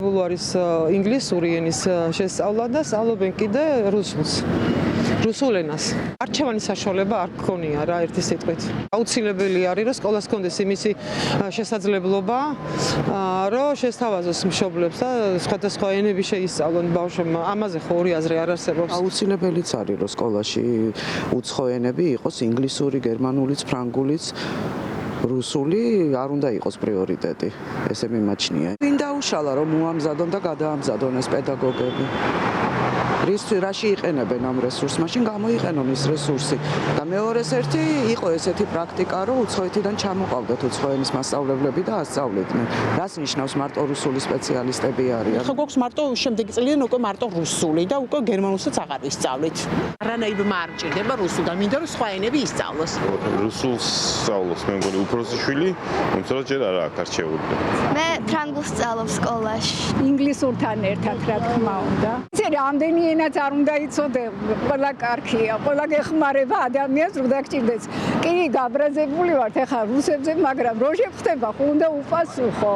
აუცილებელი არის ინგლისური ენის შესწავლა და სწავლობენ კიდე რუსულ ენას. არჩევანის საშუალება არ გქონია რა ერთი სიტყვით. აუცილებელი არის რომ სკოლას ჰქონდეს იმისი შესაძლებლობა, რომ შესთავაზოს მშობლებს და სხვადასხვა ენები შეისწავლონ ბავშვებმა. ამაზე ხო ორი აზრი არ არსებობს. აუცილებელიც არის რომ სკოლაში უცხო ენები იყოს ინგლისური, გერმანულიც, ფრანგულიც. რუსული არ უნდა იყოს პრიორიტეტი, ესე მიმაჩნია. ვინ დაუშალა რომ მოამზადონ და გადაამზადონ ეს პედაგოგები? რაში იყენებენ ამ რესურსს? მაშინ გამოიყენონ ის რესურსი. და მეორეს ერთი იყო ესეთი პრაქტიკა, რომ უცხოეთიდან ჩამოყავდათ უცხო ენის მასწავლებლები და ასწავლიდნენ. რას ნიშნავს მარტო რუსული სპეციალისტები არიან? ხო გვაქვს მარტო შემდეგი წლიდან უკვე მარტო რუსული და უკვე გერმანულსაც აღარ ისწავლით. არანაირ არ ჭირდება რუსულთან, მინდა რომ სხვა ენები ისწავლოს. რუსულს სწავლობს მე მგონი უფროსი შვილი, თუმცა ჯერ არ აქვს არჩეული. მე ფრანგულს სწავლობ სკოლაში. ინგლისურთან ერთად რა თქმა უნდა. იცი რამდენი ენაც არ უნდა იცოდე, ყველა კარგია, ყველა გეხმარება ადამიანს რომ დაგჭირდეს. კი, გაბრაზებული ვართ ახლა რუსებზე, მაგრამ რო შეგხვდება, ხო უნდა უპასუხო.